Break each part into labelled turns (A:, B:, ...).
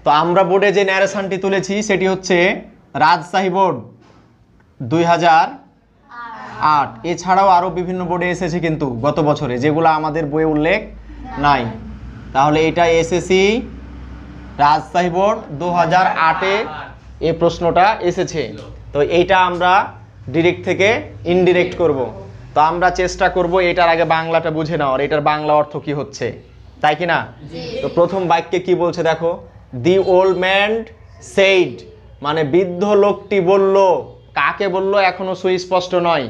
A: তো আমরা বোর্ডে যে ন্যারেশনটি তুলেছি সেটি হচ্ছে রাজশাহী বোর্ড 2008। এছাড়াও আরও বিভিন্ন বোর্ডে এসেছে কিন্তু গত বছরে, যেগুলো আমাদের বইয়ে উল্লেখ নাই। তাহলে এটা এসএসসি রাজশাহী বোর্ড 2008-এ এই প্রশ্নটা এসেছে। তো এইটা আমরা ডিরেক্ট থেকে ইনডিরেক্ট করব। তো আমরা চেষ্টা করব এটার আগে বাংলাটা বুঝে নেওয়ার, এটার বাংলা অর্থ কি হচ্ছে, তাই কি না? তো প্রথম বাক্যে কি বলছে দেখো, দি ওল্ড ম্যান সেইড, মানে বৃদ্ধ লোকটি বলল। কাকে বলল এখনো সুস্পষ্ট নয়।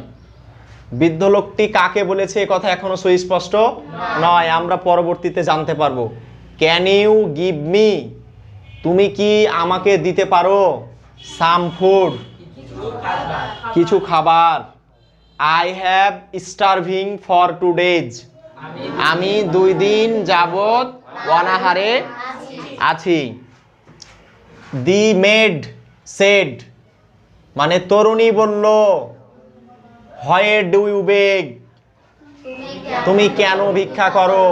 A: বৃদ্ধ লোকটি কাকে বলেছে এ কথা এখনো সুস্পষ্ট নয়, আমরা পরবর্তীতে জানতে পারবো। ক্যান ইউ গিভ মি, তুমি কি আমাকে দিতে পারো, সাম ফুড, কিছু খাবার। I have starving for 2 days, আমি 2 দিন যাবত অনাহারে আছি। দি মেড সেড, মানে তরুণী বলল। হোয়ার ডু ইউ বেগ, তুমি কেন ভিক্ষা করো।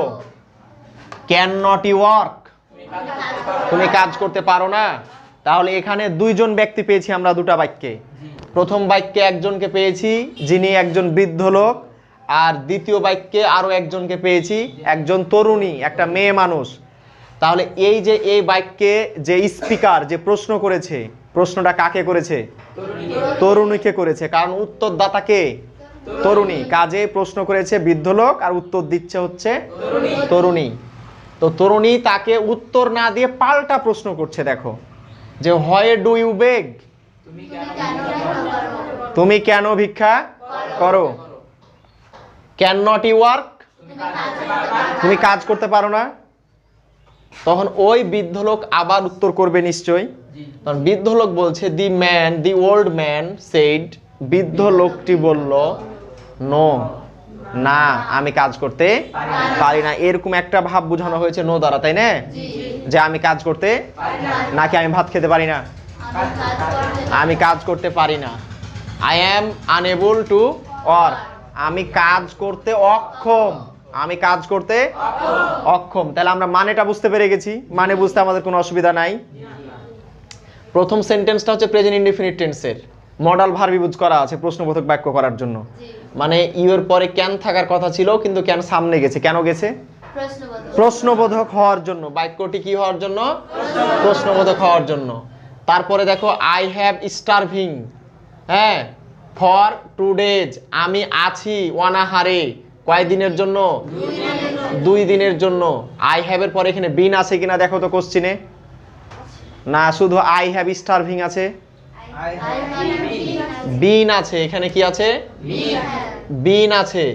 A: ক্যান নট ইউ ওয়ার্ক, তুমি কাজ করতে পারো না। তাহলে এখানে দুইজন ব্যক্তি পেয়েছি আমরা দুটা বাক্যে। প্রথম বাক্যে একজনকে পেয়েছি যিনি একজন বৃদ্ধ লোক, আর দ্বিতীয় বাক্যে আরো একজনকে পেয়েছি একজন তরুণী, একটা মেয়ে মানুষ। তাহলে এই যে এই বাক্যে যে স্পিকার যে প্রশ্ন করেছে, প্রশ্নটা কাকে করেছে? তরুণীকে করেছে, কারণ উত্তরদাতাকে তরুণী। কাজে প্রশ্ন করেছে বৃদ্ধ লোক আর উত্তর দিচ্ছে হচ্ছে তরুণী। তো তরুণী তাকে উত্তর না দিয়ে পাল্টা প্রশ্ন করছে, দেখো যে হোয়ার ডু ইউ বেগ, তুমি কেন ভিক্ষা করো। ক্যান নট ইউ ওয়ার্ক, তুমি কাজ করতে পারো না। তখন ওই বৃদ্ধ লোক আবার উত্তর করবে নিশ্চয়ই। তখন বৃদ্ধ লোক বলছে দি ওল্ড ম্যান সেড, বৃদ্ধ লোকটি বলল নো, না আমি কাজ করতে পারি না। এরকম একটা ভাব বোঝানো হয়েছে নো দ্বারা, তাই না? যে আমি কাজ করতে, নাকি আমি ভাত খেতে পারি না, আমি কাজ করতে পারি না। I am unable to work, আমি কাজ করতে অক্ষম, আমি কাজ করতে অক্ষম। তাহলে আমরা মানেটা বুঝতে পেরে গেছি, মানে বুঝতে আমাদের কোনো অসুবিধা নাই। প্রথম সেন্টেন্সটা হচ্ছে প্রেজেন্ট ইনডিফিনিট টেন্সের, মডাল ভার্ব ইউজ করা আছে প্রশ্নবোধক বাক্য করার জন্য। মানে ইউর পরে ক্যান থাকার কথা ছিল, কিন্তু ক্যান সামনে গেছে। কেন গেছে? প্রশ্নবোধক হওয়ার জন্য। বাক্যটি কি হওয়ার জন্য? প্রশ্নবোধক হওয়ার জন্য। তারপরে দেখো আই হ্যাভ স্টারভিং, হ্যাঁ, ফর 2 days, আমি আছি অনাহারে। কয় দিনের জন্য? 2 দিনের জন্য। আই হ্যাভ এর পরে এখানে বিন আছে কিনা দেখো তো কোশ্চিনে। না, শুধু আই হ্যাভ স্টারভিং আছে, বিন আছে। এখানে কি আছে? বিন আছে।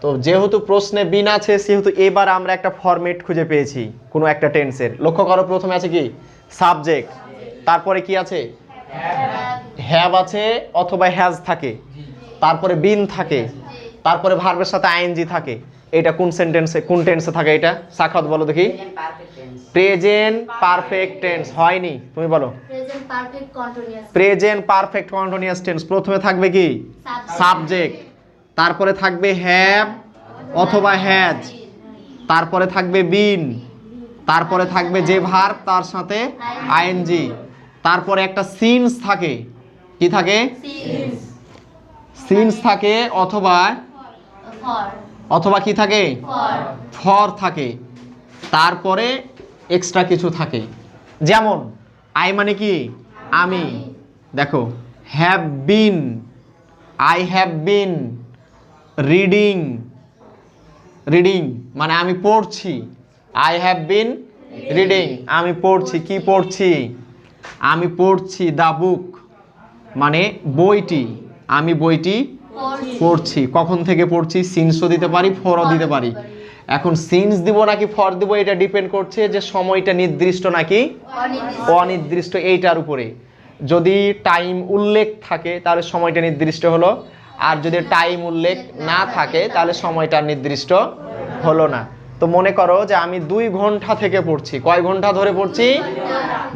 A: তো যেহেতু প্রশ্নে বিন আছে, সেহেতু এবার আমরা একটা ফরম্যাট খুঁজে পেয়েছি কোনো একটা টেন্সের। লক্ষ্য করো, প্রথমে আছে কি? সাবজেক্ট, তারপরে কি আছে? হ্যাভ আছে অথবা হ্যাজ থাকে, তারপরে বিন থাকে, তারপরে ভার্বের সাথে আইএনজি থাকে। এটা কোন সেন্টেন্সে, কোন টেন্সে থাকে? এটা সাখাওয়াত বলো দেখি। Present perfect tense. হয়নি, তুমি বলো। Present perfect continuous tense. প্রথমে থাকবে কি? সাবজেক্ট, তারপরে থাকবে হ্যাভ অথবা হ্যাজ, তারপরে থাকবে বিন, তারপরে থাকবে যে ভার্ব তার সাথে আইএনজি, তারপরে একটা সিন্স থাকে। কি থাকে? সিন্স থাকে অথবা কি থাকে? ফর থাকে। তারপরে এক্সট্রা কিছু থাকে, যেমন আই মানে কি? আমি। দেখো have been, I have been reading, reading মানে আমি পড়ছি। আই হ্যাভ বিন রিডিং, আমি পড়ছি। কি পড়ছি? আমি পড়ছি দ্য বুক, মানে বইটি। আমি বইটি পড়ছি। কখন থেকে পড়ছি? সিন্সও দিতে পারি, ফরও দিতে পারি। এখন সিন্স দিব নাকি ফর দিব, এটা ডিপেন্ড করছে যে সময়টা নির্দিষ্ট নাকি অনির্দিষ্ট, এইটার উপরে। যদি টাইম উল্লেখ থাকে তাহলে সময়টা নির্দিষ্ট হলো, আর যদি টাইম উল্লেখ না থাকে তাহলে সময়টা নির্দিষ্ট হলো না। তো মনে করো যে আমি 2 ঘন্টা থেকে পড়ছি। কয় ঘন্টা ধরে পড়ছি?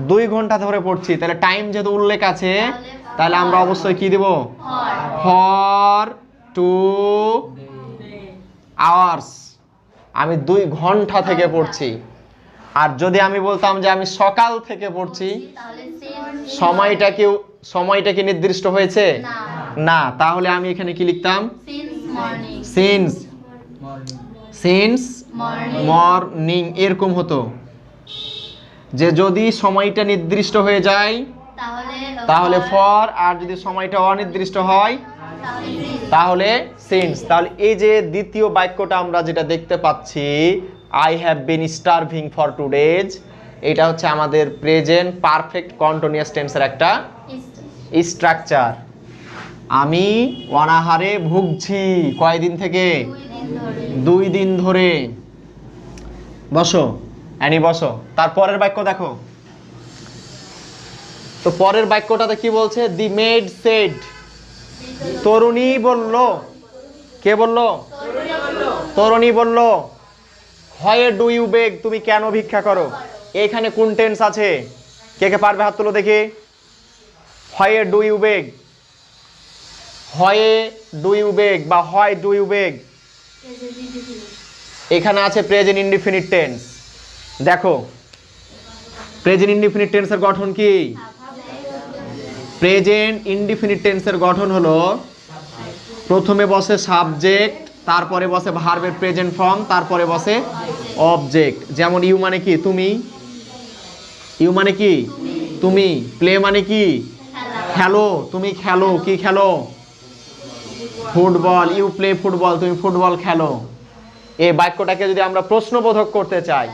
A: 2 ঘন্টা ধরে পড়ছি। তাহলে টাইম যেহেতু উল্লেখ আছে, তাহলে আমরা অবশ্যই কি দেব? ফর 2 hours, আমি 2 ঘন্টা থেকে পড়ছি। আর যদি আমি বলতাম যে আমি সকাল থেকে পড়ছি,
B: তাহলে since
A: সময়টা কি নির্দিষ্ট হয়েছে?
B: না
A: না। তাহলে আমি এখানে কি লিখতাম?
B: since morning
A: since
B: morning
A: morning এরকম হতো। যে যদি সময়টা নির্দিষ্ট হয়ে যায় তাহলে ফর, আর যদি সময়টা অনির্দিষ্ট হয় তাহলে সিন্স। তাহলে এই যে দ্বিতীয় বাক্যটা আমরা যেটা দেখতে পাচ্ছি, I have been starving for 2 days, এটা হচ্ছে আমাদের প্রেজেন্ট পারফেক্ট কন্টিনিউয়াস টেন্সের একটা স্ট্রাকচার। আমি অনাহারে ভুগছি কয়দিন থেকে? 2 দিন ধরে। বসো অ্যানি বসো। তারপরের বাক্য দেখো তো, পরের বাক্যটাতে কি বলছে? দি মেড সেড, তরুণী বলল। কে বলল? তরুণী বলল, হোয়ার ডু ইউ বেগ, তুমি কেন ভিক্ষা করো? এখানে কোন টেন্স আছে? কে কে পারবে হাত তুলো দেখি। Where do you beg, where do you beg বা হোয়াই ডু ইউ বেগ, এখানে আছে প্রেজেন্ট ইনডিফিনিট টেন্স। দেখো প্রেজেন্ট ইনডিফিনিট টেন্সের গঠন কি? প্রেজেন্ট ইনডিফিনিট টেন্সের গঠন হলো প্রথমে বসে সাবজেক্ট, তারপরে বসে ভার্বের প্রেজেন্ট ফর্ম, তারপরে বসে অবজেক্ট। যেমন ইউ মানে কি? তুমি। ইউ মানে কি? তুমি। প্লে মানে কি? খেলো। তুমি খেলো। কি খেলো? ফুটবল। ইউ প্লে ফুটবল, তুমি ফুটবল খেলো। এই বাক্যটাকে যদি আমরা প্রশ্নবোধক করতে চাই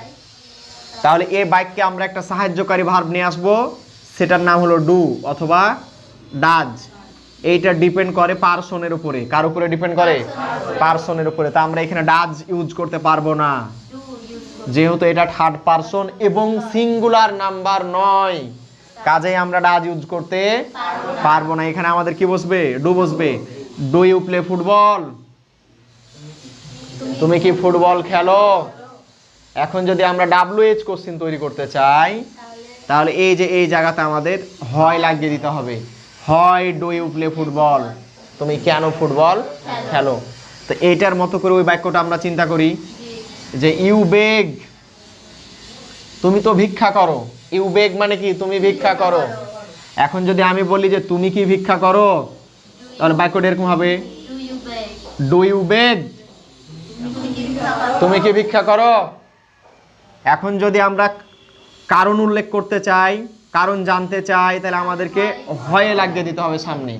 A: তাহলে এই বাক্যে আমরা একটা সাহায্যকারী ভার্ব নিয়ে আসবো, সেটার নাম হলো ডু অথবা ডাজ। এইটা ডিপেন্ড করে পারসনের উপরে। কার উপরে ডিপেন্ড করে? পারসনের উপরে। তা আমরা এখানে ডাজ ইউজ করতে পারবো না, যেহেতু এটা থার্ড পারসন এবং সিঙ্গুলার নাম্বার নয়, কাজেই আমরা ডাজ ইউজ করতে পারবো না। এখানে আমাদের কি বসবে? ডু বসবে। ডু ইউ প্লে ফুটবল, তুমি কি ফুটবল খেলো? এখন যদি আমরা WH কোশ্চেন তৈরি করতে চাই তাহলে এই যে এই জায়গাতে আমাদের হয় লাগিয়ে দিতে হবে। হয় ডু ইউ প্লে ফুটবল, তুমি কেন ফুটবল খেলো। তো এইটার মতো করে ওই বাক্যটা আমরা চিন্তা করি যে ইউ বেগ, তুমি তো ভিক্ষা করো। ইউ বেগ মানে কি? তুমি ভিক্ষা করো। এখন যদি আমি বলি যে তুমি কি ভিক্ষা করো, তাহলে বাক্যটা এরকম হবে, ডু ইউ বেগ, তুমি কি ভিক্ষা করো। এখন যদি আমরা কারণ উল্লেখ করতে চাই, কারণ জানতে চাই, তাহলে আমাদেরকে হয় লাগিয়ে দিতে হবে সামনে।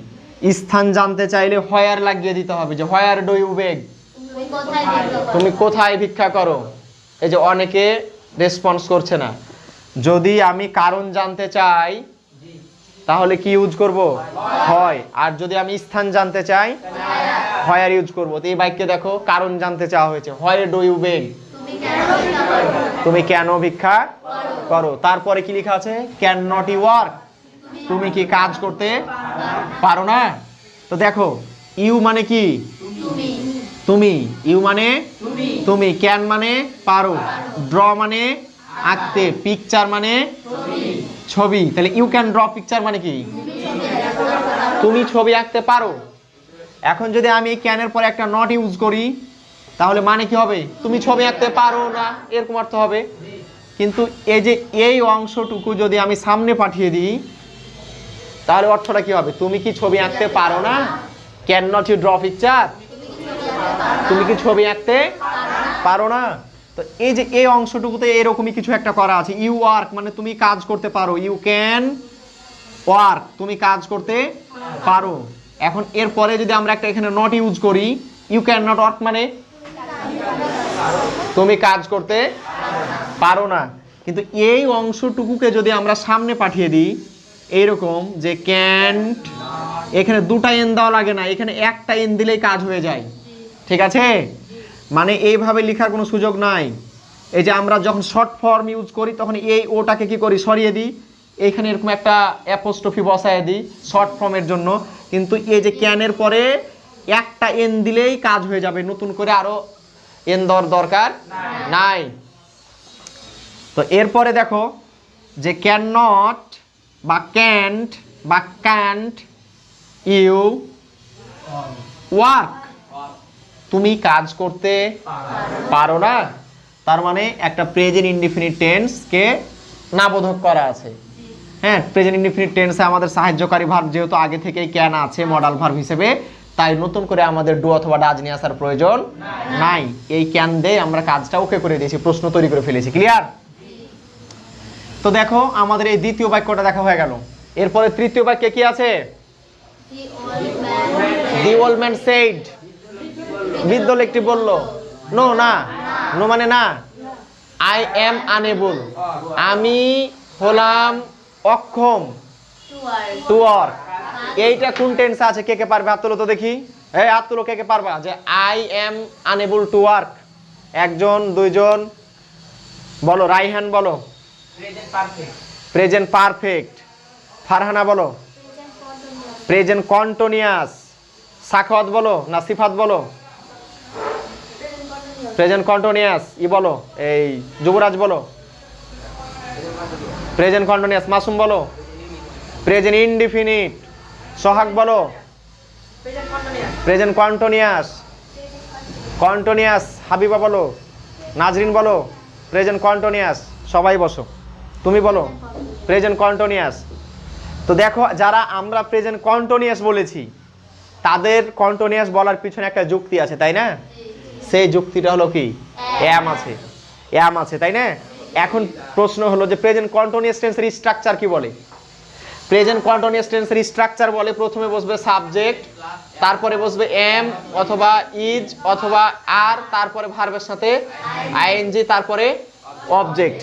A: স্থান জানতে চাইলে হোয়ার লাগিয়ে দিতে হবে, যে হোয়ার ডু ইউ বেগ, তুমি কোথায় ভিক্ষা করো। এই যে অনেকে রেসপন্স করছে না। যদি আমি কারণ জানতে চাই তাহলে কি ইউজ করব? হয়। আর যদি আমি স্থান জানতে চাই হোয়ার ইউজ করব। তো এই বাক্যে দেখো কারণ জানতে চাওয়া হয়েছে, হোয়ার ডু ইউ বেগ, তুমি কেন ভিক্ষা করো। তারপরে কি লেখা আছে? ক্যান নট ইউ ওয়ার্ক, তুমি কি কাজ করতে পারো না। তো দেখো ইউ মানে কি? তুমি। ইউ মানে তুমি। ক্যান মানে পারো। ড্র মানে আঁকতে। পিকচার মানে ছবি। তাহলে ইউ ক্যান ড্র পিকচার মানে কি? তুমি ছবি আঁকতে পারো। এখন যদি আমি ক্যানের পরে একটা নট ইউজ করি তাহলে মানে কি হবে? তুমি ছবি আঁকতে পারো না, এরকম অর্থ হবে। কিন্তু এই যে এই অংশটুকু যদি আমি সামনে পাঠিয়ে দিই তাহলে অর্থটা কি হবে? তুমি কি ছবি আঁকতে পারো না। Can not you draw picture, তুমি কি ছবি আঁকতে পারো না। তো এই যে এই অংশটুকুতে এরকমই কিছু একটা করা আছে। ইউ ওয়ার্ক মানে তুমি কাজ করতে পারো। ইউ ক্যান ওয়ার্ক, তুমি কাজ করতে পারো। এখন এরপরে যদি আমরা একটা এখানে নট ইউজ করি, ইউ ক্যান নট ওয়ার্ক মানে তুমি কাজ করতে পারো না। কিন্তু এই অংশটুকুকে যদি আমরা সামনে পাঠিয়ে দিই এইরকম, যে ক্যান্ট, এখানে দুটা এন দেওয়া লাগে না, এখানে একটা এন দিলেই কাজ হয়ে যায়। ঠিক আছে? মানে এইভাবে লেখার কোনো সুযোগ নাই। এই যে আমরা যখন শর্ট ফর্ম ইউজ করি তখন এই ওটাকে কি করি? সরিয়ে দিই। এইখানে এরকম একটা অ্যাপোস্ট্রফি বসায় দিই শর্ট ফর্মের জন্য। কিন্তু এই যে ক্যানের পরে একটা এন দিলেই কাজ হয়ে যাবে, নতুন করে আরো এন দেওয়ার দরকার নাই। তো এরপরে দেখো যে ক্যান নট বা ক্যান্ট বা ক্যান্ট ইউ ওয়ার্ক, তুমি কাজ করতে পারো না। তার মানে একটা প্রেজেন্ট ইনডিফিনিট টেন্সকে নাবোধক করা আছে। হ্যাঁ, প্রেজেন্ট ইনডিফিনিট টেন্সে আমাদের সাহায্যকারী ভার্ব যেহেতু আগে থেকেই ক্যান আছে মডাল ভার্ব হিসেবে, তাই নতুন করে আমাদের ডু অথবা ডাজ নিয়ে আসার প্রয়োজন নাই। এই ক্যান দিয়ে আমরা কাজটা ওকে করে দিয়েছি, প্রশ্ন তৈরি করে ফেলেছি। ক্লিয়ার? তো দেখো আমাদের এই দ্বিতীয় বাক্যটা দেখা হয়ে গেল। এরপরে তৃতীয় বাক্যে কি আছে?
B: The old man.
A: The old man said. বৃদ্ধ লোকটি বলল। নো, না, নো মানে না। আই এম আনএবল, আমি হলাম অক্ষম
B: To work.
A: To work. এইটা কোন টেন্সে আছে? কে কে পারবে হাত তুলো তো দেখি। এই হাত তুলো, কে কে পারবা যে I am unable to work? একজন, দুইজন বলো। রাইহান বলো। Present perfect. ফারহানা বলো। Present continuous. সাখাওয়াত বলো না সিফাত বলো? Present continuous. ই বলো, এই যুবরাজ বলো। Present continuous. মাসুম বলো। Present indefinite. সোহাগ বলো। Present continuous. কন্টিনিউয়াস। হাবিবা বলো। নাজরিন বলো। Present continuous. সবাই বসো। তুমি বলো প্রেজেন্ট কন্টিনিউয়াস। তো দেখো, যারা আমরা প্রেজেন্ট কন্টিনিউয়াস বলেছি তাদের কন্টিনিউয়াস বলার পিছনে একটা যুক্তি আছে, তাই না? সেই যুক্তিটা হলো কি? এম আছে, এম আছে, তাই না? এখন প্রশ্ন হলো যে প্রেজেন্ট কন্টিনিউয়াস টেন্সের স্ট্রাকচার কি বলে? প্রেজেন্ট কন্টিনিউয়াস টেন্সের স্ট্রাকচার বলে প্রথমে বসবে সাবজেক্ট, তারপরে বসবে এম অথবা ইজ অথবা আর, তারপরে ভার্বের সাথে আইএনজি, তারপরে অবজেক্ট।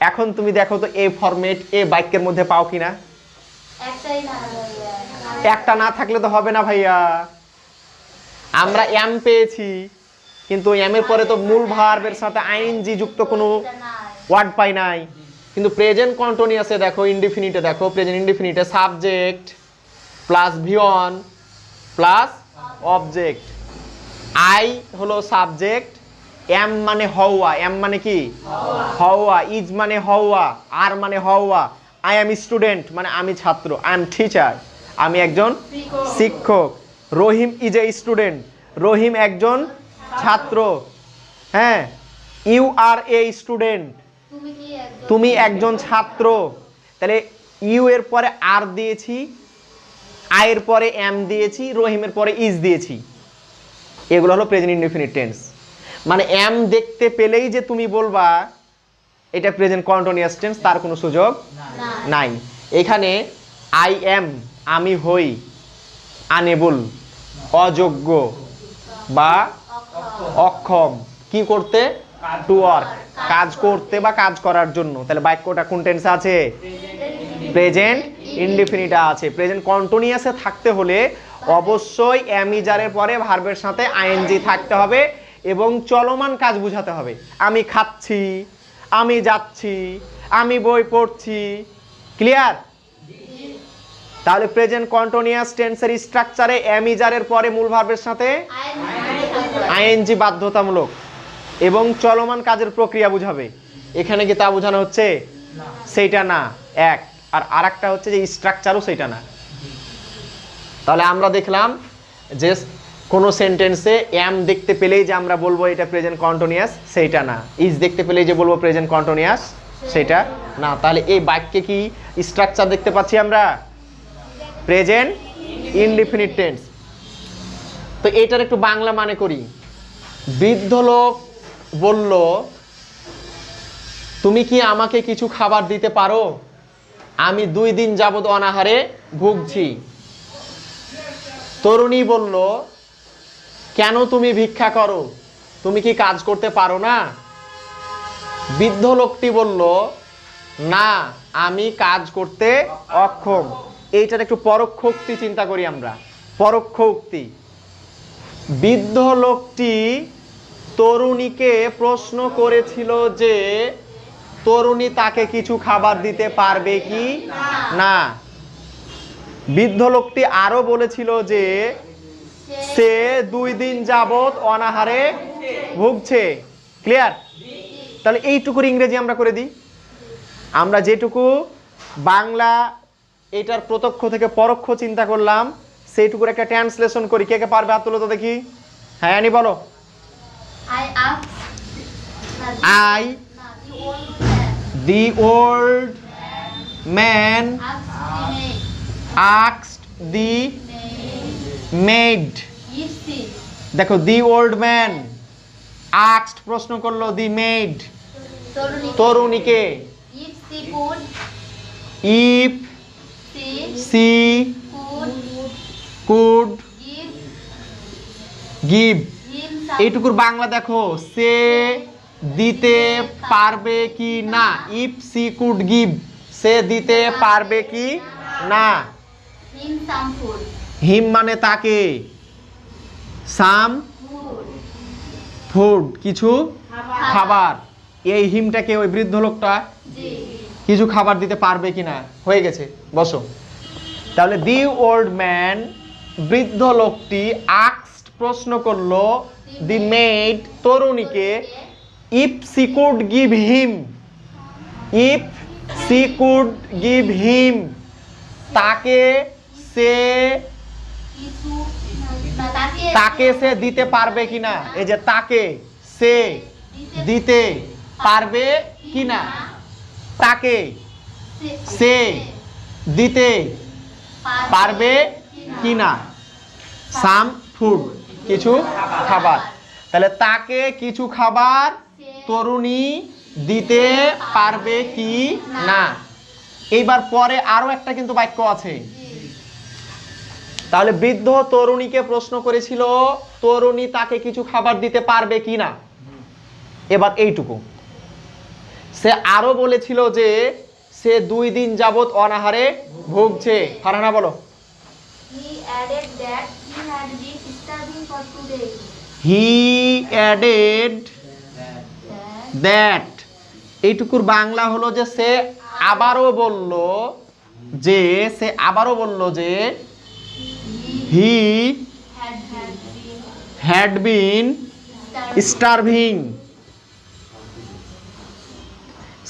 A: এখন তুমি দেখো তো এই ফরম্যাট এই বাক্যের মধ্যে পাও কিনা?
B: একটাই না
A: একটা না থাকলে তো হবে না ভাইয়া। আমরা এম পেয়েছি, কিন্তু এম এর পরে তো মূল ভার্বের সাথে আইএনজি যুক্ত কোনো ওয়ার্ড পাই নাই। কিন্তু প্রেজেন্ট কন্টিনিউয়াসে দেখো, ইনডিফিনিটে দেখো, প্রেজেন্ট ইনডিফিনিটে subject plus V one plus object. I হলো সাবজেক্ট, এম মানে হওয়া, এম মানে কি? হওয়া। ইজ মানে হওয়া, আর মানে হওয়া। আই এম স্টুডেন্ট মানে আমি ছাত্র, আই এম টিচার আমি একজন শিক্ষক। রহিম ইজ এ স্টুডেন্ট, রহিম একজন ছাত্র। হ্যাঁ, ইউ আর এ স্টুডেন্ট, তুমি একজন ছাত্র। তাহলে ইউ এর পরে আর দিয়েছি, আই এর পরে এম দিয়েছি, রহিমের পরে ইজ দিয়েছি। এগুলো হলো প্রেজেন্ট ইনডিফিনিট টেন্স। মানে এম দেখতে পেলেই যে তুমি বলবা এটা প্রেজেন্ট কন্টিনিউয়াস টেন্স, তার কোনো সুযোগ নাই। এখানে আই এম আমি হই, আনএবল অযোগ্য বা অক্ষম কি করতে? টু ওয়ার্ক কাজ করতে বা কাজ করার জন্য। তাহলে বাক্যটা কোন টেন্সে আছে? প্রেজেন্ট ইনডিফিনিট আছে। প্রেজেন্ট কন্টিনিউয়াসে থাকতে হলে অবশ্যই এম ইজারের পরে ভার্বের সাথে আইএনজি থাকতে হবে এবং চলমান কাজ বোঝাতে হবে। আমি খাচ্ছি, আমি যাচ্ছি, আমি বই পড়ছি। ক্লিয়ার? তাহলে প্রেজেন্ট কন্টিনিউয়াস টেন্সের স্ট্রাকচারে এম ইজারের পরে মূল ভার্বের সাথে আইএনজি বাধ্যতামূলক এবং চলমান কাজের প্রক্রিয়া বুঝাবে। এখানে কি তা বোঝানো হচ্ছে? সেইটা না, এক। আর আরেকটা হচ্ছে যে স্ট্রাকচারও সেইটা না। তাহলে আমরা দেখলাম যে কোনো সেন্টেন্সে এম দেখতে পেলেই যে আমরা বলবো এটা প্রেজেন্ট কন্টিনিউয়াস, সেইটা না। ইজ দেখতে পেলেই যে বলবো প্রেজেন্ট কন্টিনিউয়াস, সেটা না। তাহলে এই বাক্যে কি স্ট্রাকচার দেখতে পাচ্ছি আমরা? Present indefinite tense. তো এটার একটু বাংলা মানে করি। বৃদ্ধ লোক বলল, তুমি কি আমাকে কিছু খাবার দিতে পারো? আমি 2 দিন যাবত অনাহারে ভুগছি। তরুণী বলল, কেন তুমি ভিক্ষা করো? তুমি কি কাজ করতে পারো না? বৃদ্ধ লোকটি বলল, না, আমি কাজ করতে অক্ষম। এইটার একটু পরোক্ষ উক্তি চিন্তা করি আমরা। পরোক্ষ উক্তি, বৃদ্ধ লোকটি তরুণীকে প্রশ্ন করেছিল যে তরুণী তাকে কিছু খাবার দিতে পারবে কি না। বৃদ্ধ লোকটি আরো বলেছিল যে সে 2 দিন যাবত অনাহারে ভুগছে। ক্লিয়ার? তাহলে এইটুকুর ইংরেজি আমরা করে দিই। আমরা যেটুকু বাংলা এটার প্রত্যক্ষ থেকে পরোক্ষ চিন্তা করলাম সেইটুকুর একটা ট্রান্সলেশন করি। কে কে পারবে হাত তুলো তো দেখি। হ্যাঁ, আনি বলো।
B: I asked
A: I the old man asked the maid দেখো দি ওল্ড ম্যান আস্কড প্রশ্ন করলো দি মেড তরুণীকে ইফ সি কুড গিভ এইটুকুর বাংলা দেখো সে দিতে পারবে কি না ইফ সি কুড গিভ সে দিতে পারবে কি না হিম মানে তাকে সাম ফুড কিছু খাবার এই হিমটাকে ওই বৃদ্ধ লোকটা কিছু খাবার দিতে পারবে কিনা হয়ে গেছে বসো তাহলে দি ওল্ড ম্যান বৃদ্ধ লোকটি আস্কড প্রশ্ন করলো দি মেড তরুণীকে if she could give him if she could give him তাকে সে সে দিতে পারবে কিনা এই যে তাকে সে দিতে পারবে কিনা তাকে সে দিতে পারবে কিনা সাম ফুড কিছু খাবার তাহলে তাকে কিছু খাবার তরুণী দিতে পারবে কি না এইবার পরে আরো একটা কিন্তু বাক্য আছে তাহলে বৃদ্ধ তরুণীকে প্রশ্ন করেছিল তরুণী তাকে কিছু খাবার দিতে পারবে কি না এবার এইটুকু সে আরো বলেছিল যে সে 2 দিন যাবত অনাহারে ভুগছে ফারহানা বলো হি অ্যাডেড দ্যাট এইটুকুর বাংলা হলো যে সে আবারও বলল যে হি হ্যাড বিন স্টারভিং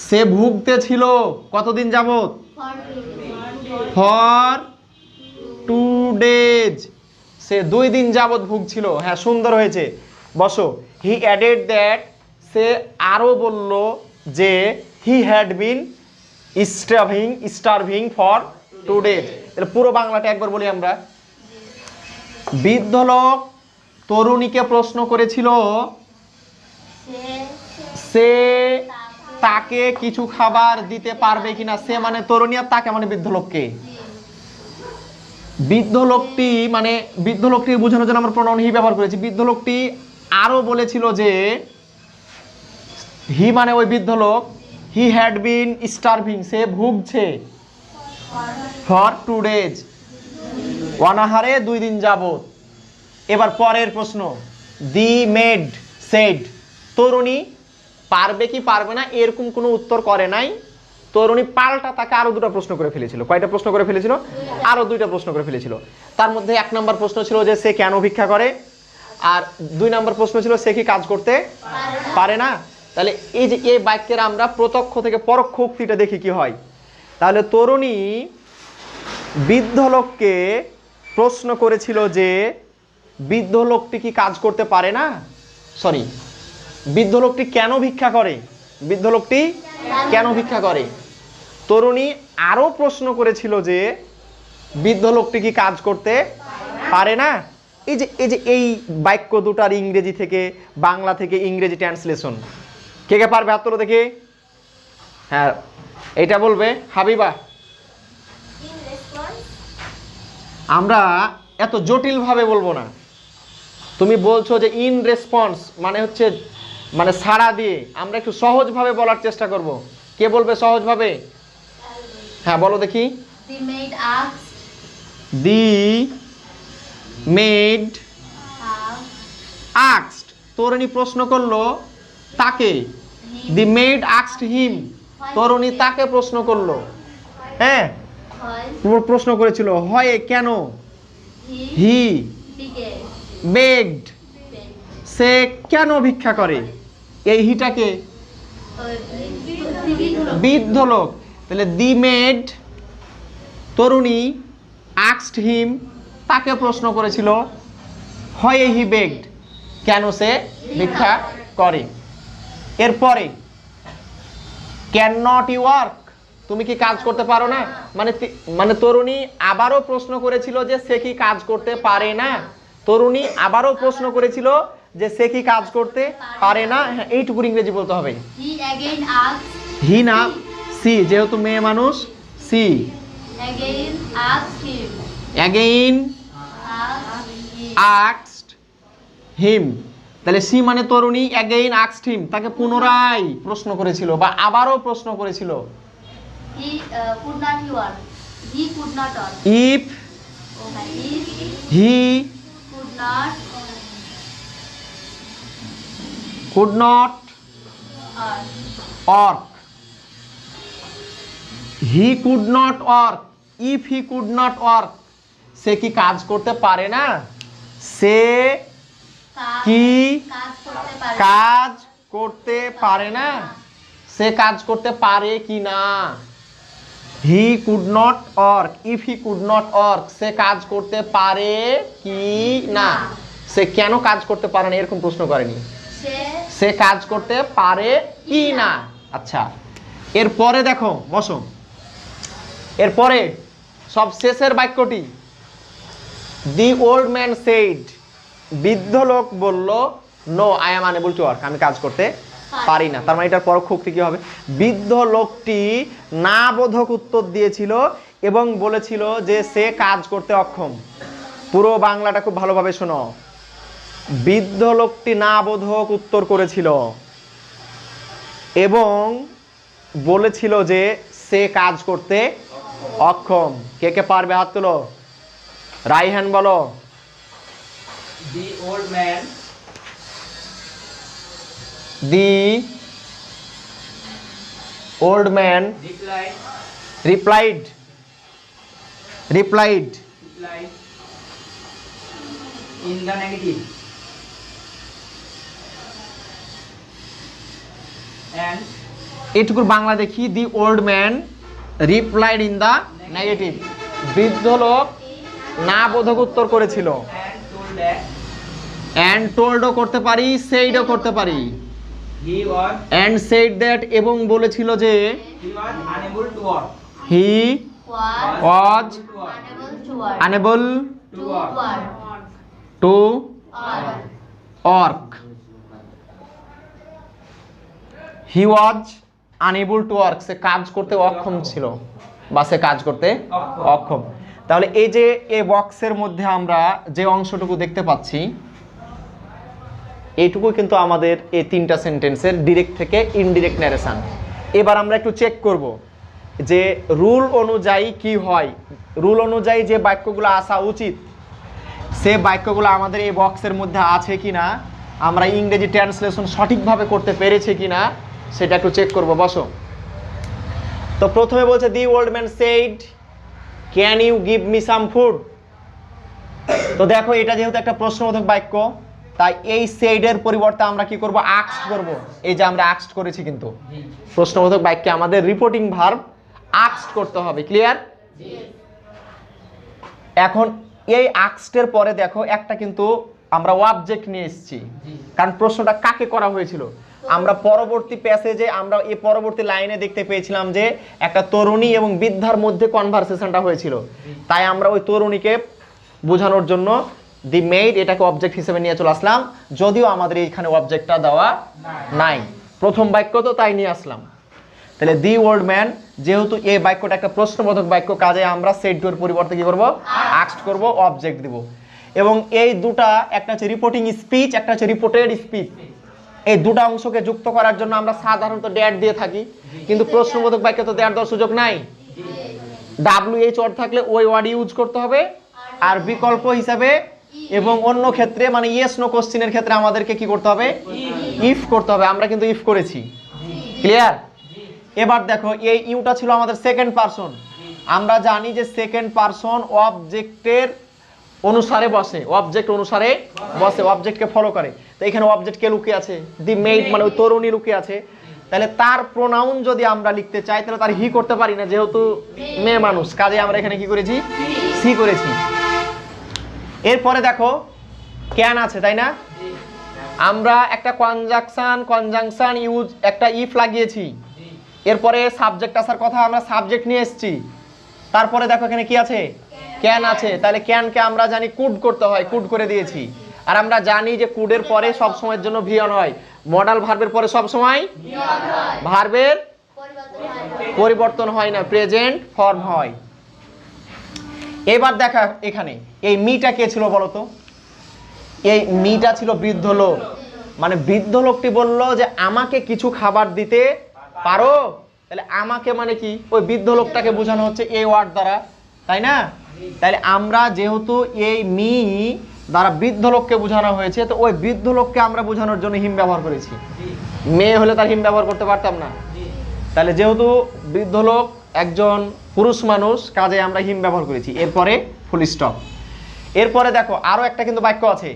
A: সে ভুগতে ছিল কতদিন যাবত ফর 2 ডেজ সে 2 দিন যাবত ভুগছিল হ্যাঁ সুন্দর হয়েছে বসো হি অ্যাডেড দ্যাট সে আরো বলল যে he had been starving for 2 days এর পুরো বাংলাটা একবার বলি আমরা বৃদ্ধ লোক তরুণীকে প্রশ্ন করেছিল সে তাকে কিছু খাবার দিতে পারবে কিনা সে মানে তরুণী আর তাকে মানে বৃদ্ধ লোককে বৃদ্ধ লোকটি বোঝানোর জন্য আমরা প্রোনাউন হি ব্যবহার করেছি বৃদ্ধ লোকটি আরো বলেছিল যে হি মানে ওই বৃদ্ধ লোক হি হ্যাড বিন স্টারভিং সে ভুগছে ফর 2 ডেজ অনাহারে 2 দিন যাবত এবার পরের প্রশ্ন দি মেড সেড তরুণী পারবে কি পারবে না এরকম কোনো উত্তর করে নাই তরুণী পাল্টা তাকে আরো 2টা প্রশ্ন করে ফেলেছিল কয়টা প্রশ্ন করে ফেলেছিল আরো 2টা প্রশ্ন করে ফেলেছিল তার মধ্যে 1 নম্বর প্রশ্ন ছিল যে সে কেন ভিক্ষা করে আর 2 নম্বর প্রশ্ন ছিল সে কি কাজ করতে পারে না তাহলে এই যে এই বাক্যের আমরা প্রত্যক্ষ থেকে পরোক্ষ উক্তিটা দেখি কি হয় তাহলে তরুণী বৃদ্ধ লোককে প্রশ্ন করেছিল যে বৃদ্ধ লোকটি কি কাজ করতে পারে না সরি বৃদ্ধ লোকটি কেন ভিক্ষা করে বৃদ্ধ লোকটি কেন ভিক্ষা করে তরুণী আরো প্রশ্ন করেছিল যে বৃদ্ধ লোকটি কি কাজ করতে পারে না এই যে এই বাক্য দুটার ইংরেজি থেকে বাংলা থেকে ইংরেজি ট্রান্সলেশন কে কে পারবে হাত তোলো দেখি হ্যাঁ এটা বলবে হাবিবা আমরা এত জটিল ভাবে বলবো না তুমি বলছো যে ইন রেসপন্স মানে হচ্ছে মানে সাড়া দিয়ে আমরা একটু সহজ ভাবে বলার চেষ্টা করব কে বলবে সহজ ভাবে হ্যাঁ বলো দেখি দি মেড আস্কড তরুণী প্রশ্ন করলো তাকে দি মেড আস্কড হিম তরুণী তাকে প্রশ্ন করলো হ্যাঁ প্রশ্ন করেছিল হয় কেন হি বেগড সে কেন ভিক্ষা করে এই হিটাকে বৃদ্ধ লোক তাহলে দি মেড তরুণী আস্কড হিম তাকে প্রশ্ন করেছিল হয় হি বেগড কেন সে ভিক্ষা করে এরপরে ক্যান নট ইউ ওয়ার্ক, তুমি কি কাজ করতে পারো না, মানে তরুণী আবারও প্রশ্ন করেছিল যে সে কি কাজ করতে পারে না, তরুণী আবারও প্রশ্ন করেছিল যে সে কি কাজ করতে পারে না। হ্যাঁ, এইটুকু ইংরেজি বলতে হবে।
B: He again asked.
A: হি না সি, যেহেতু মেয়ে মানুষ she.
B: Again asked him.
A: Again
B: Asked him.
A: Asked him, তাহলে সি মানে তরুণী, অ্যাগেইন আস্কড হিম, তাকে পুনরায় প্রশ্ন করেছিল বা আবারও প্রশ্ন করেছিল।
B: He could not work. He could not work.
A: If
B: Okay. He
A: he
B: could not
A: could not
B: work.
A: Work, he could not work, if he could not work, সে কি কাজ করতে পারে না, সে কি
B: কাজ করতে পারে?
A: কাজ করতে পারে না, সে কাজ করতে পারে কি না। He could not work, if he could not work, সে কাজ করতে পারে কি না। সে কেন কাজ করতে পারে না এরকম প্রশ্ন করেনি, সে কাজ করতে পারে কি না। আচ্ছা, এরপরে দেখো, বসো, এরপরে সব শেষের বাক্যটি, দি ওল্ড ম্যান সেইড, বৃদ্ধ লোক বলল, no I am unable to work, আমি কাজ করতে পারি না। তার মানে এটার পরোক্ষোক্তি কি হবে, বৃদ্ধ লোকটি না বোধক উত্তর দিয়েছিল এবং বলেছিল যে সে কাজ করতে অক্ষম। পুরো বাংলাটা খুব ভালোভাবে শোনো, বৃদ্ধ লোকটি না বোধক উত্তর করেছিল এবং বলেছিল যে সে কাজ করতে অক্ষম। কে কে পারবে হাত তুলো, রাইট হ্যান্ড বলো।
C: The old man
A: the old man
C: replied
A: replied
C: in the negative, and
A: এইটুকুর বাংলা দেখি, the old man replied in the negative, বৃদ্ধ লোক না বোধক উত্তর করেছিল।
C: told that
A: অ্যান্ড টোল্ডও করতে পারি, সেইডও করতে পারি।
C: he was
A: and said that, এবং বলেছিল যে
C: unable to work.
A: He
B: Was
A: was
B: unable to work.
A: Unable
B: To work.
A: To
B: Or
A: work, he was unable to work, সে কাজ করতে অক্ষম ছিল বা সে কাজ করতে অক্ষম। তাহলে এই যে এই বক্সের মধ্যে আমরা যে অংশটুকু দেখতে পাচ্ছি, এইটুকু কিন্তু আমাদের এই তিনটা সেন্টেন্সের ডিরেক্ট থেকে ইনডিরেক্ট ন্যারেশন। এবার আমরা একটু চেক করব যে রুল অনুযায়ী কি হয়, রুল অনুযায়ী যে বাক্যগুলো আসা উচিত সে বাক্যগুলো আমাদের এই বক্সের মধ্যে আছে কিনা, আমরা ইংরেজি ট্রান্সলেশন সঠিকভাবে করতে পেরেছি কিনা সেটা একটু চেক করব। বসো। তো প্রথমে বলছে the old man said can you give me some food. তো দেখো, এটা যেহেতু একটা প্রশ্নবোধক বাক্য, তাই এই সেইডের পরিবর্তে আমরা কি করব, আস্কড করব। এই যে আমরা আস্কড করেছি, কিন্তু প্রশ্নবোধক বাক্যে আমাদের রিপোর্টিং ভার্ব আস্কড করতে হবে। ক্লিয়ার? এখন এই আস্কডের পরে দেখো একটা কিন্তু আমরা অবজেক্ট নিয়ে এসেছি, কারণ প্রশ্নটা কাকে করা হয়েছিল। আমরা পরবর্তী প্যাসেজে, আমরা এই পরবর্তী লাইনে দেখতে পেয়েছিলাম যে একটা তরুণী এবং বৃদ্ধার মধ্যে কনভারসেশনটা হয়েছিল, তাই আমরা ওই তরুণীকে বোঝানোর জন্য দি মেইড এটাকে অবজেক্ট হিসেবে নিয়ে চলে আসলাম, যদিও আমাদের এইখানে অবজেক্টটা দেওয়া নাই। প্রথম বাক্য তো তাই নিয়ে আসলাম। তাহলে দি ওল্ড ম্যান, যেহেতু এই বাক্যটা একটা প্রশ্নবোধক বাক্য, কাজে আমরা সেড টু এর পরিবর্তে কি করব, আস্কড করব, অবজেক্ট দেব। এবং এই দুটা, একটা হচ্ছে রিপোর্টিং স্পিচ, একটা হচ্ছে রিপোর্টেড স্পিচ। এই দুটা অংশকে যুক্ত করার জন্য আমরা সাধারণত ড্যাট দিয়ে থাকি, কিন্তু প্রশ্নবোধক বাক্যে তো ড্যাট দেওয়ার সুযোগ নাই। WH ওয়ার্ড থাকলে ওই ওয়ার্ড ইউজ করতে হবে, আর বিকল্প হিসাবে এবং অন্য ক্ষেত্রে মানে ইয়েস নো কোশ্চেনের ক্ষেত্রে আমাদেরকে কি করতে হবে, ইফ করতে হবে। আমরা কিন্তু ইফ করেছি। ক্লিয়ার? এবার দেখো, এই ইউটা ছিল আমাদের সেকেন্ড পারসন। আমরা জানি যে সেকেন্ড পারসন অবজেক্টের অনুসারে বসে, অবজেক্ট অনুসারে বসে, অবজেক্টকে ফলো করে। তো এখানে অবজেক্ট কে লুকিয়ে আছে, দি মেইড মানে ওই তরুণী লুকিয়ে আছে। তাহলে তার প্রোনাউন যদি আমরা লিখতে চাই তাহলে তার হি করতে পারি না, যেহেতু মেয়ে মানুষ, কাজে আমরা এখানে কি করেছি, সি করেছি। এরপরে দেখো ক্যান আছে, তাই না? আমরা একটা কনজাংশন ইউজ একটা ইফ লাগিয়েছি, এরপরে সাবজেক্ট আসার কথা, আমরা সাবজেক্ট নিয়ে এসেছি, তারপরে দেখো এখানে কি আছে, ক্যান আছে। তাহলে ক্যানকে আমরা জানি কুড করতে হয়, কুড করে দিয়েছি। আর আমরা জানি যে কুডের পরে সব সময়ের জন্য ভিয়ন হয়, মডাল ভার্বের পরে সব সময় ভার্বের পরিবর্তন হয় না, প্রেজেন্ট ফর্ম হয়। এবার দেখা এখানে এই মিটা কে ছিল বলতো? এই মিটা ছিল বৃদ্ধ লোক। মানে বৃদ্ধ লোকটি বলল যে আমাকে কিছু খাবার দিতে পারো। তাহলে আমাকে মানে কি, ওই বৃদ্ধ লোকটাকে বোঝানো হচ্ছে এই ওয়ার্ড দ্বারা, তাই না? তাহলে আমরা যেহেতু এই মি দ্বারা বৃদ্ধ লোককে বোঝানো হয়েছে, তো ওই বৃদ্ধ লোককে আমরা বোঝানোর জন্য হিম ব্যবহার করেছি। মেয়ে হলে তার হিম ব্যবহার করতে পারতাম না। তাহলে যেহেতু বৃদ্ধ লোক একজন পুরুষ মানুষ, কাজে আমরা হিম ব্যবহার করেছি। এরপরে ফুল স্টপ। এরপরে দেখো আরো একটা কিন্তু বাক্য আছে,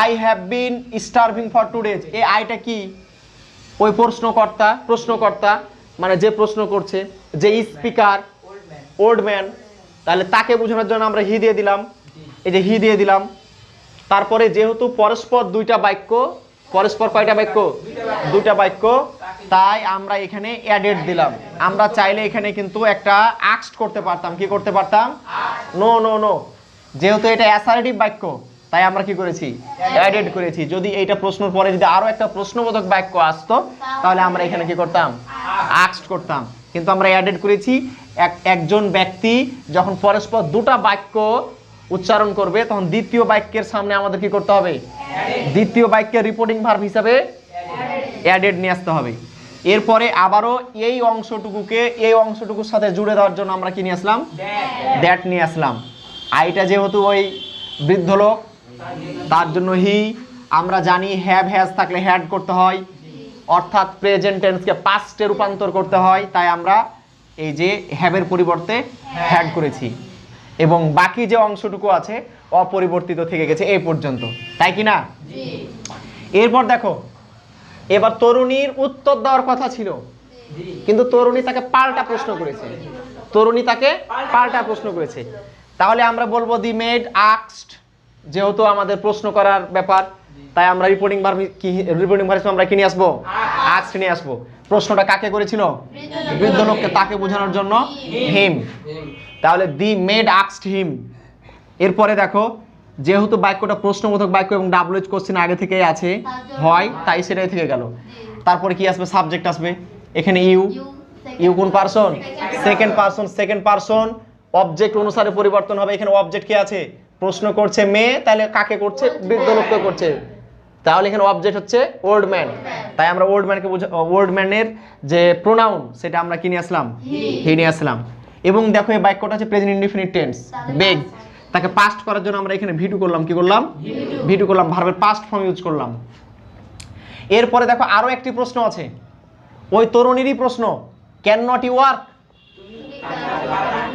A: I have been starving for 2 days। এই আইটা কি? ওই প্রশ্নকর্তা মানে যে প্রশ্ন করছে, যে স্পিকার, ওল্ড ম্যান। তাহলে তাকে বোঝানোর জন্য আমরা হি দিয়ে দিলাম, এই যে হি দিয়ে দিলাম। তারপরে যেহেতু পরস্পর দুইটা বাক্য, পরস্পর কয়টা বাক্য? দুইটা বাক্য, তাই আমরা এখানে অ্যাডেড দিলাম। আমরা চাইলে এখানে কিন্তু একটা আস্কড করতে পারতাম। কি করতে পারতাম? নো নো নো, যেহেতু এটা অ্যাসার্টিভ বাক্য, তাই আমরা কি করেছি? অ্যাডেড করেছি। যদি এইটা প্রশ্নের পরে যদি আরো একটা প্রশ্নবোধক বাক্য আসতো, তাহলে আমরা এখানে কি করতাম? আস্কড করতাম। কিন্তু আমরা অ্যাডেড করেছি। একজন ব্যক্তি যখন পরস্পর দুটা বাক্য উচ্চারণ করবে, তখন দ্বিতীয় বাক্যের সামনে আমাদের কি করতে হবে? দ্বিতীয় বাক্যের রিপোর্টিং ভার্ব হিসাবে অ্যাডেড নিয়ে আসতে হবে। এরপরে আবারও এই অংশটুকুর সাথে জুড়ে দেওয়ার জন্য আমরা কি নিয়ে আসলাম? দ্যাট নিয়ে আসলাম। আইটা যেহেতু ওই বৃদ্ধ লোক, তার জন্য হি। আমরা জানি হ্যাভ হ্যাজ থাকলে হ্যাড করতে হয়, অর্থাৎ প্রেজেন্ট টেন্সকে পাস্টে রূপান্তর করতে হয়, তাই আমরা এই যে হ্যাভের পরিবর্তে হ্যাড করেছি। এবং বাকি যে অংশটুকু আছে অপরিবর্তিত থেকে গেছে এই পর্যন্ত, তাই কি না? এরপর দেখো, এবার তরুণীর উত্তর দেওয়ার কথা ছিল, কিন্তু তরুণী তাকে পাল্টা প্রশ্ন করেছে। তাহলে আমরা বলবো দি মেড আস্কড, যেহেতু আমাদের প্রশ্ন করার ব্যাপার, তাই আমরা রিপোর্টিং ভার্ব আমরা কি নিয়ে আসবো? আস্কড নিয়ে আসবো। প্রশ্নটা কাকে করেছিল? বৃদ্ধ লোককে, তাকে বোঝানোর জন্য হিম। তাহলে দি মেড আস্কড হিম। এরপরে দেখো, যেহেতু বাক্যটা প্রশ্নবোধক বাক্য এবং ডাব্লিউএইচ কোশ্চেন আগে থেকেই আছে হয়, তাই সেটাই থেকে গেল। তারপরে কি আসবে? সাবজেক্ট আসবে। এখানে ইউ কোন পারসন? Second person. অবজেক্ট অনুসারে পরিবর্তন হবে। এখানে অবজেক্ট কি আছে? প্রশ্ন করছে মেয়ে, তাহলে কাকে করছে? বৃদ্ধ লোককে করছে। তাহলে এখানে অবজেক্ট হচ্ছে ওল্ড ম্যান, তাই আমরা ওল্ড ম্যানের যে প্রোনাউন সেটা আমরা কি নিয়ে আসলাম? হি নিয়ে আসলাম। এবং দেখো এই বাক্যটা হচ্ছে প্রেজেন্ট ইনডিফিনিট টেন্স, বেগ। তাকে পাস্ট করার জন্য আমরা এখানে ভিটু করলাম। কি করলাম? ভিটু করলাম, ভার্বের পাস্ট ফর্ম ইউজ করলাম। এরপরে দেখো আরো একটি প্রশ্ন আছে, ওই তরুণীরই প্রশ্ন, ক্যান নট ইউ ওয়ার্ক?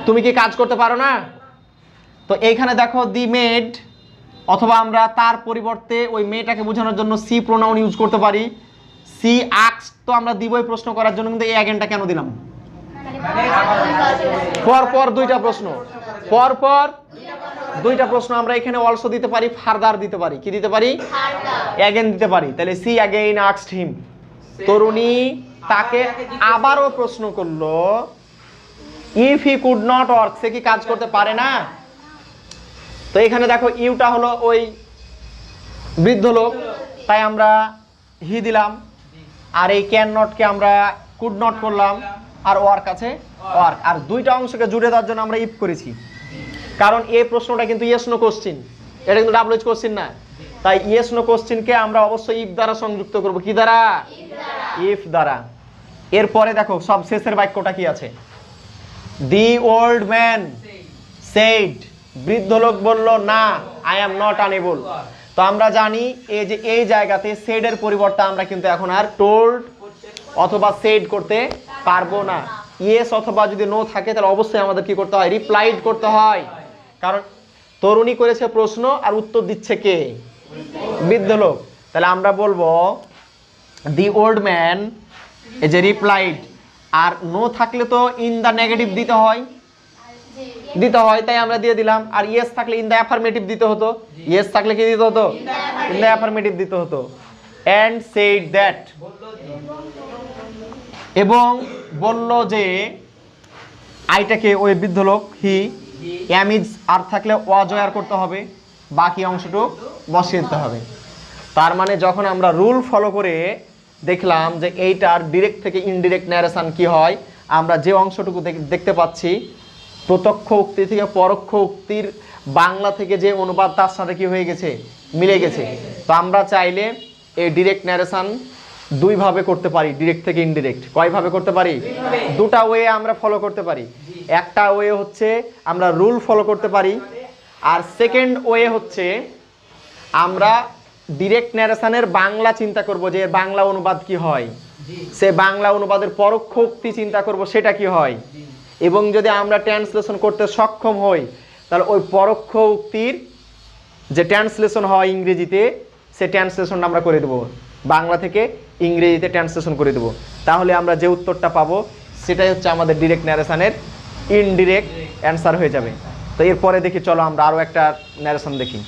A: তুমি কি কাজ করতে পারো না? তো এইখানে দেখো দি মেড, অথবা আমরা তার পরিবর্তে ওই মেয়েটাকে বোঝানোর জন্য সি প্রোনাউন ইউজ করতে পারি। সি আস্কড তো আমরা দিবই প্রশ্ন করার জন্য, কিন্তু এই অ্যাগেনটা কেন দিলাম? পরপর দুইটা প্রশ্ন আমরা এখানে অলসো দিতে পারি, ফার্দার দিতে পারি। কি দিতে পারি? অ্যাগেন দিতে পারি। তাহলে সি অ্যাগেইন আস্কড হিম, তরুণী তাকে আবারও প্রশ্ন করলো, if he could not work, সে কি কাজ করতে পারে না? তো এখানে দেখো ইউটা হলো ওই বৃদ্ধ লোক, তাই আমরা হি দিলাম। আর এই ক্যান নটকে আমরা কুড নট করলাম, আর ওয়ার্ক আছে ওয়ার্ক। আর দুইটা অংশকে জুড়ে দেওয়ার জন্য আমরা ইফ করেছি, কারণ এই প্রশ্নটা কিন্তু ইয়েস নো কোশ্চেন, এটা কিন্তু ডাব্লিউএইচ কোশ্চেন না। তাই ইয়েস নো কোশ্চেনকে আমরা অবশ্যই ইফ দ্বারা সংযুক্ত করব। কি দ্বারা? ইফ দ্বারা। এরপরে দেখো সব শেষের বাক্যটা কি আছে? দি ওল্ড ম্যান সেড, বৃদ্ধ লোক বলল না, আই অ্যাম নট আনএবল। তো আমরা জানি এই যে এই জায়গাতে সেডের পরিবর্তে আমরা কিন্তু এখন আর টোল্ড অথবা সেড করতে পারবো না। ইয়েস অথবা যদি নো থাকে, তাহলে অবশ্যই আমাদের কি করতে হয়? রিপ্লাইড করতে হয়। কারণ তরুণী করেছে প্রশ্ন, আর উত্তর দিচ্ছে কে? বৃদ্ধ লোক। তাহলে আমরা বলবো দি ওল্ড ম্যান এই যে রিপ্লাইড। আর নো থাকলে তো ইন দ্য নেগেটিভ দিতে হয়, দিতে হয়, তাই আমরা দিয়ে দিলাম। আর ইয়েস থাকলে ইন দ্য অ্যাফার্মেটিভ দিতে হতো, ইয়েস থাকলে কি দিতে হতো, ইন দ্য অ্যাফার্মেটিভ দিতে হতো। অ্যান্ড সেড দ্যাট, এবং বলল যে আইটাকে ওই বৃদ্ধ লোক, হি, অ্যামিজ আর থাকলে অজয়ার করতে হবে, বাকি অংশটুকু বসিয়ে দিতে হবে। তার মানে যখন আমরা রুল ফলো করে দেখলাম যে এইটার ডিরেক্ট থেকে ইনডিরেক্ট ন্যারেশন কি হয়, আমরা যে অংশটুকু দেখতে পাচ্ছি প্রত্যক্ষ উক্তি থেকে পরোক্ষ উক্তির বাংলা থেকে যে অনুবাদ তার সাথে কি হয়ে গেছে, মিলে গেছে। তো আমরা চাইলে এই ডিরেক্ট ন্যারেশন দুইভাবে করতে পারি, ডিরেক্ট থেকে ইনডিরেক্ট। কয়ভাবে করতে পারি? দুটা ওয়ে আমরা ফলো করতে পারি। একটা ওয়ে হচ্ছে আমরা রুল ফলো করতে পারি, আর সেকেন্ড ওয়ে হচ্ছে আমরা ডিরেক্ট ন্যারেশনের বাংলা চিন্তা করব যে এর বাংলা অনুবাদ কি হয়, সে বাংলা অনুবাদের পরোক্ষ উক্তি চিন্তা করব সেটা কি হয়। এবং যদি আমরা ট্রান্সলেশন করতে সক্ষম হই তাহলে ওই পরোক্ষ উক্তির যে ট্রান্সলেশন হয় ইংরেজিতে, সে ট্রান্সলেশনটা আমরা করে দেবো, বাংলা থেকে ইংরেজিতে ট্রান্সলেশন করে দেবো। তাহলে আমরা যে উত্তরটা পাবো সেটাই হচ্ছে আমাদের ডিরেক্ট ন্যারেশনের ইনডিরেক্ট অ্যান্সার হয়ে যাবে। তো এরপরে দেখি, চলো আমরা আরও একটা ন্যারেশন দেখি।